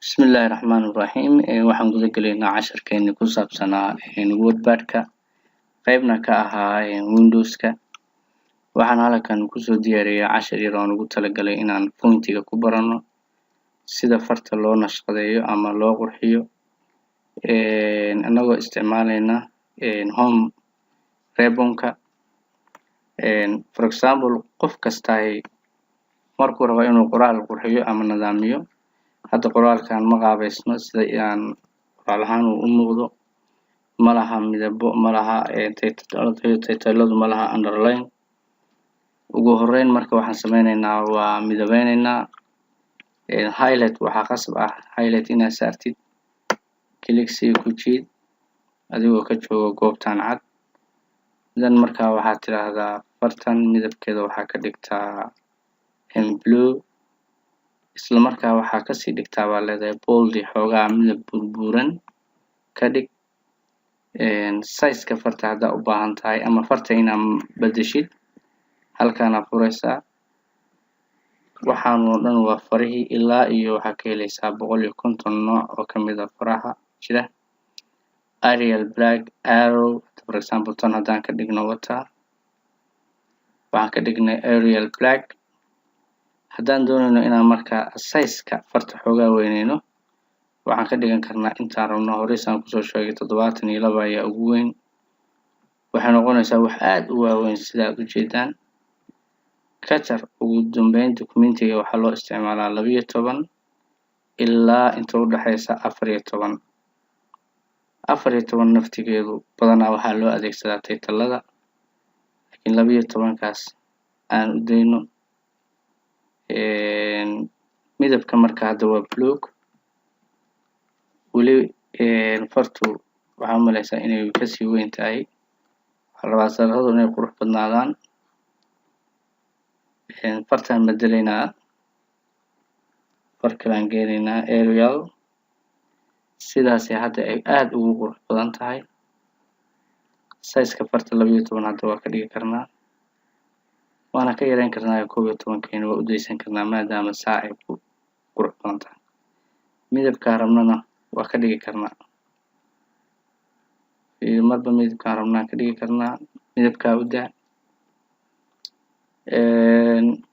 Bismillahirrahmanirrahim. Waxaan guda galaynaa casharkeena ku saabsanaa Wordpad-ka qaybna ka ahaa Windows-ka. Waxaan halkan kusoo diyaariyay cashar yar oo aan ugu talagalay inaan fontiga ku barano sida farta loo nashqadeeyo ama loo qurxiyo anagoo isticmaalayna home ribbon-ka. For example, qof kasta markuu rabo inuu qoraal qurxiyo ama nidaamiyo hadda qoraalkan ma qaabaysno sida aan qoraal ahaan u muuqdo, ma laha midabo, ma laha title-adu, ma laha underline. ugu horeyn marka waxaan sameynaynaa waa midabeynaynaa. Highlight waxaa qasab ah highlight inaad saartid, click si ku jiid adigoo ka jooga goobtan cad. Then marka waxaad tiraahdaa fartan midabkeeda waxaa ka dhigtaa blue, isla markaa waxaa kasii dhigtaa baa leedahay bold xoogaa midab burburan ka dhig. Size-ka farta haddaa u baahan tahay ama farta inaad bedeshid halkaana furaysaa. Waxaan oo dhan waa farihii ilaa iyo waxaa ka helaysaa 150 nooc oo ka mid ah faraha jira. Arial black, arrow, for example tan haddaan ka dhigno water, waxaan ka dhignay arial black. haddaan doonayno inaan markaa size-ka farta xoogaa weyneyno waxaan ka dhigan karnaa intaan rabno. Horeysaan kusoo sheegay 72 ayaa ugu weyn, waxay noqonaysaa wax aad u waaweyn sida aad u jeedaan. Cutter ugu dambeyn documentiga waxaa loo isticmaalaa 12 ilaa inta u dhaxaysa 14. 14 naftigeedu badanaa waxaa loo adeegsadaa title-lada, laakiin 12kaas aan u dayno. midabka marka hadda waa blue. weli fartu waxaa malaysaa inay kasii weyn tahay, waxaa rabaa sararadu inay qurux badnaadaan. fartaan bedelaynaa, far kale aan geenaynaa arial, sidaas hadda ay aad ugu qurux badan tahay. Size-ka farta 12 hadda waa ka dhigi karnaa, waana ka yareyn karnaa 11 waa u daysan karnaa maadaama saa ay ku qurux badan tahay. midabka rabnana waa ka dhigi karnaa, marba midabka rabnaa ka dhigi karnaa. midabka u daa.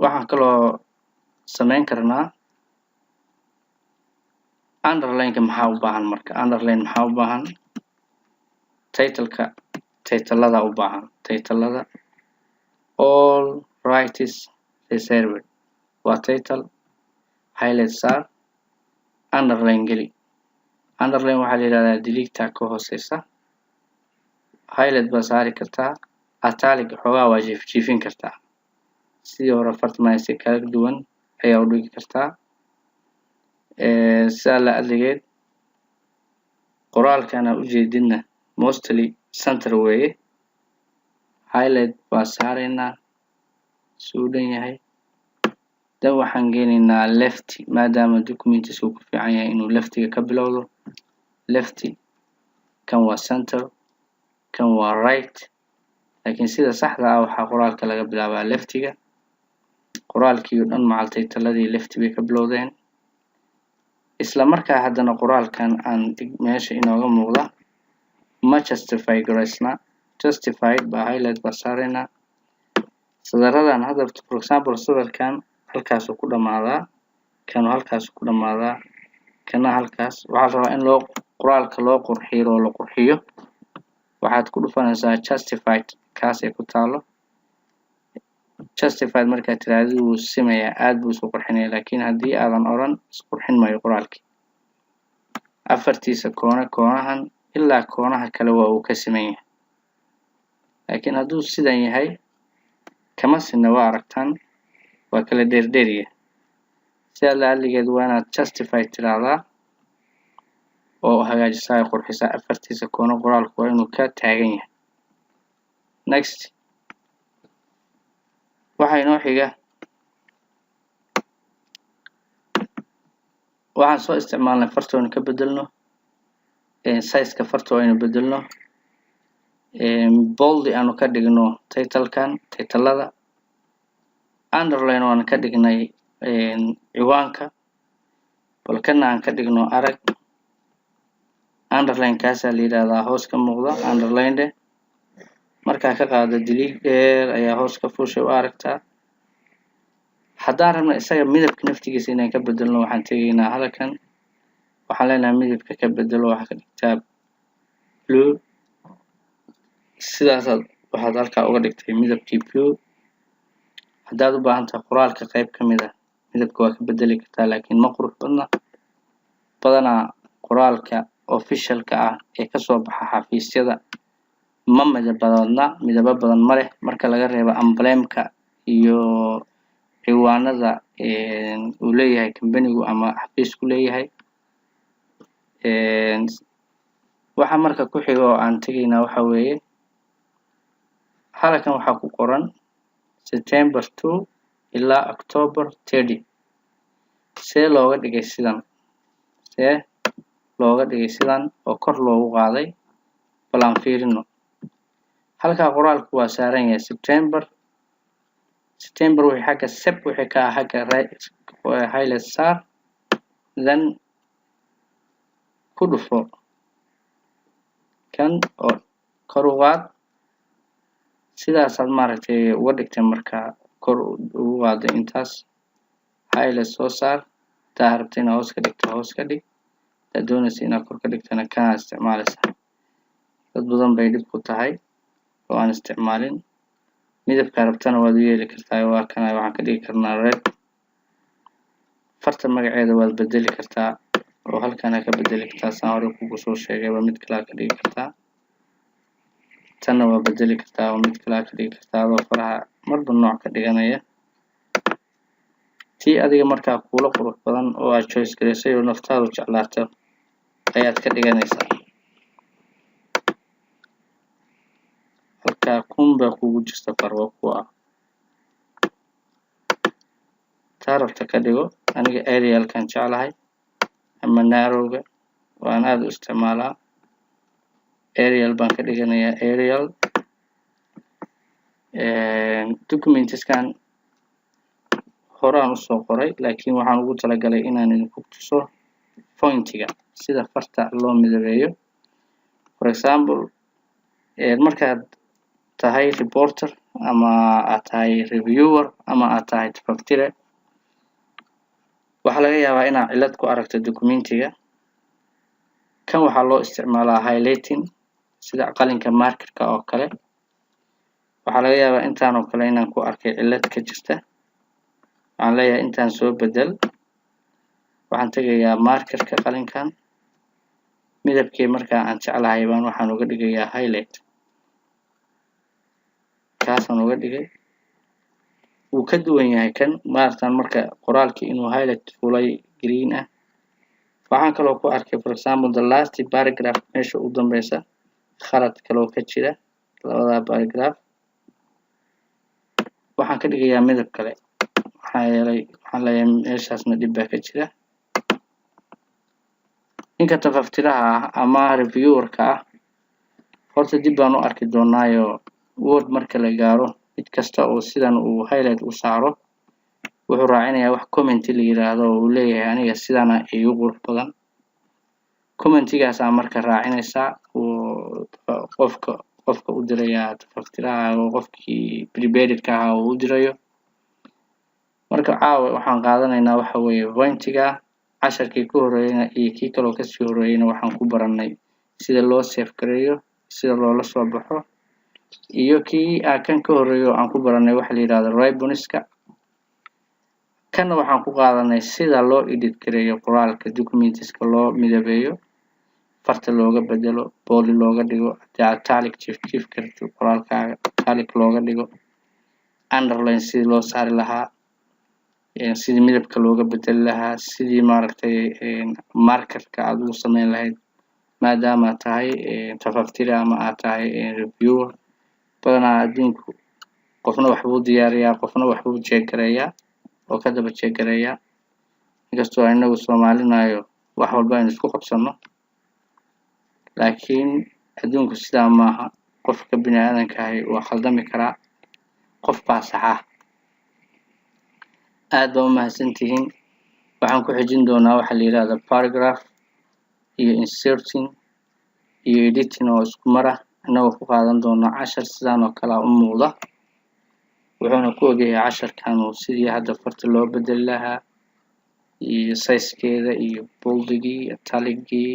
waxaan kaloo sameyn karnaa underline-ka. maxaa u baahan marka underline? maxaa u baahan title-ka, title-lada u baahan. title-lada all rights reserved waa title. highlight saar, underline geli. underline waxaa la yidhahdaa delete ka hooseysa. highlight baa saari kartaa, italic xoogaa waa jiifin kartaa, sidii hore farta si kala duwan ayaa u dhigi kartaa. sidaa la adligeed qoraalkana ujeedidna mostly center weeye. highlight baa saaraynaa suu dhan yahay. dan waxaan geenaynaa left maadaama documentiska uu ku fiican yahay inuu leftiga ka bilowdo. left kan waa center, kan waa right, laakiin sida saxda ah waxaa qoraalka laga bilaabaa leftiga. qoraalkii oo dhan macal title-ladii left bay ka bilowdeen. isla markaa haddana qoraalkan aan meesha inooga muuqda ma justify garaysna. justified baa highlight baa saaraynaa. sadaradan hadda for example sadarkan halkaasuu ku dhamaadaa, kanu halkaasuu ku dhamaadaa, kana halkaas. waxaa rabaa in qoraalka loo qurxiyo oo la qurxiyo, waxaad ku dhufanaysaa justified kaas ay ku taalo. justified markaad tiraahdo wuu simayaa, aad buu isu qurxinaya, laakiin haddii aadan oran isqurxin maayo qoraalkii. afartiisa koonahan ilaa koonaha kale waa uu ka siman yahay, laakiin hadduu sidan yahay kama sinna. waa aragtaan waa kala dheerdheeriya. sidaa la adligeed waa inaad justified tiraahdaa oo hagaajisaa ay qurxisaa. afartiisa koono qoraalku waa inuu ka taagan yahay. next waxaa inoo xiga, waxaan soo isticmaalnay farta aynu ka bedelno size-ka farta aynu bedelno. bold aanu ka dhigno title-kan, title-lada. underline waan ka dhignay ciwaanka. bal kana aan ka dhigno arag underline kaasa la yiraahdaa hoos ka muuqda underline markaa ka qaado delete dheer ayaa hoos ka fuushay u aragtaa haddaan rabno isaga midabka naftigiisa inaan ka bedelno waxaan tegaynaa halkan waxaan leenahay midabka ka bedelo waxa ka dhigtaa blue sidaas waxaad halkaa uga dhigtay midabkii blue haddaad u baahan tahay qoraalka qayb ka mid ah midabka waa ka bedeli kartaa laakiin ma qurux badanaa qoraalka officialka ah ee kasoo baxa xafiisyada ma midabo badan ma leh marka laga reebo emblemka iyo ciwaanada uu leeyahay companigu ama xafiisku leeyahay waxa marka ku xiga oo aan tagaynaa waxa weeye halkan waxaa ku qoran September 2 ilaa October 30 see looga dhigay sidan oo kor loogu qaaday bal aan fiirino halka qoraalku waa saaran yahay September wixii xagga sep wixii ka ah xagga right highlight saar then ku dhufo kan oo kor u qaad sidaas aad maaragtay uga dhigtay marka kor ugu qaado intaas highlight soo saar taa rabtay inaad hoos ka dhigto hoos ka dhig taa doonaysa inaad kor ka dhigtana kana isticmaalaysaa dad badan bay dhib ku tahay oo aan isticmaalin midabka rabtana waad u yeeli kartaa waa kana waxaan ka dhigi karnaa red farta magaceeda waad bedeli kartaa oo halkan ka bedeli kartaa saan hore kugu soo sheegay mid kale ka dhigi kartaa tanna waa bedeli kartaa oo mid kale ka dhigi kartaa adoo faraha marba nooc ka dhiganaya tii adiga markaa kula qurux badan oo aad choice gareysay oo naftaadu jeclaato ayaad ka dhiganaysaa halka kumba kugu jirta farwa kuwa taarabta ka dhigo aniga Arial kan jeclahay ama narrowga waan aad u isticmaalaa Arial baan ka dhiganayaa Arial documentskan horaan u soo qoray laakiin waxaan ugu talagalay inaan idinku tuso fontiga sida farta loo midabeeyo for example markaad tahay reporter ama aad tahay reviewer ama aad tahay faktire waxa laga yaabaa inaad cilad ku aragto documentiga kan waxaa loo isticmaalaa highlighting sida qalinka markerka oo kale waxaa laga yaabaa intaan oo kale inaan ku arkay cilad ka jirta waxaan leeyahay intaan soo bedel waxaan tagayaa markerka qalinkan midabkii markaa aan jeclahay baan waxaan uga dhigayaa highlight kaasaan uga dhigay wuu ka duwan yahay kan maartan marka qoraalkii inuu highlight fulay green ah waxaan kaloo ku arkay for example the last paragraph meesha u dambeysa khalad kaloo ka jira labada paragraph waxaan ka dhigayaa midab kale waxaan leeyahay meeshaasna dhib baa ka jira ninka tafaftiraha ah ama reviewerka ah horta dib baan u arki doonaayo word marka la gaaro mid kasta oo sidan uu highlight u saaro wuxuu raacinayaa wax comment la yiraahdo oo uu leeyahay aniga sidana igu qurux badan commentigaas aan marka raacinaysaa oo qofka u diraya tafaftiraha oo qofkii prepared ka ahaa uu dirayo marka caawa waxaan qaadanaynaa waxa weeye pointiga casharkii ku horeeyay iyo kii kale oo ka sii horeeyayna waxaan ku baranay sida loo save gareeyo sida loola soo baxo iyo kii kan ka horeeyo aan ku baranay waxa la yiraahdo ribbonska kana waxaan ku qaadanay sida loo edit gareeyo qoraalka documentska loo midabeeyo farta looga bedelo bold looga dhigo italic chief karto qoraalka italic looga dhigo underline si loo saari lahaa sidii midabka looga bedeli lahaa sidii maaragtay markerka aad u sameyn lahayd maadaama tahay tafaftire ama aad tahay reviewer badanaa adduunku qofna waxbuu diyaariyaa qofna waxbuu check gareeyaa oo ka daba check gareeyaa inkastoo inagu Soomaalinayo wax walba aynu isku qabsano laakiin adduunku sidaa maaha qofka bini'aadanka ah waa khaldami karaa qof baa sax ah aad baa u mahadsantihiin waxaan ku xijin doonaa waxa la yiraahdo paragraph iyo inserting iyo editing oo isku mar ah anagoo ku qaadan doona cashar sidaan oo kale u muuqda wuxuuna ku ogayahay casharkan oo sidii hadda farta loo bedeli lahaa iyo size-keeda iyo boldgii italicgii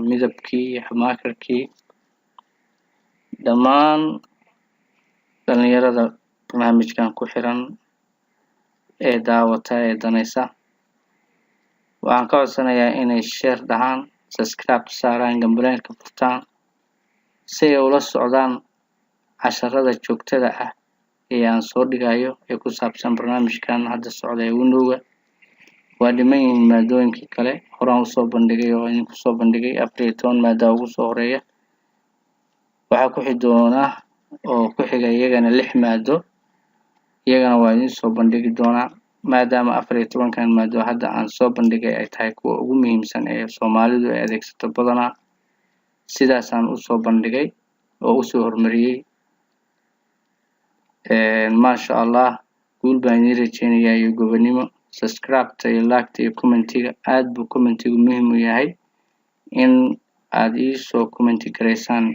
midabkii markerkii dhammaan dhalinyarada barnaamijkan ku xiran ee daawata ee danaysa waxaan ka codsanayaa inay share dhahaan subscribe saaraan gambaleelka furtaan si ay ula socdaan casharada joogtada ah ee aan soo dhigayo ee ku saabsan barnaamijkan hadda socda ee Windows-ga waa dhiman yihiin maadooyinkii kale horaan usoo bandhigay oo idinku soo bandhigay April 10 maada ugu soo horeeya waxaa ku xigi doona oo ku xiga iyagana 6 maado iyagana waa idin soo bandhigi doonaa maadaama 14kan maado hadda aan soo bandhigay ay tahay kuwa ugu muhiimsan ee Soomaalidu ay adeegsato badanaa sidaas aan u soo bandhigay oo u soo hormariyay maasha Allah guul baan idin rajeynayaa iyo gobonimo subscribe iyo like iyo commentiga aad buu commentigu muhiim u yahay in aad ii soo comment gareysaan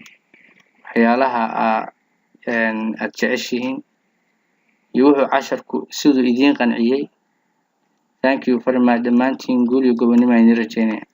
waxyaalaha aad jeceshihiin iyo wuxuu casharku siduu idin qanciyay thank you very much dhammaantiin guul iyo gobonimo aan idin rajeynayaa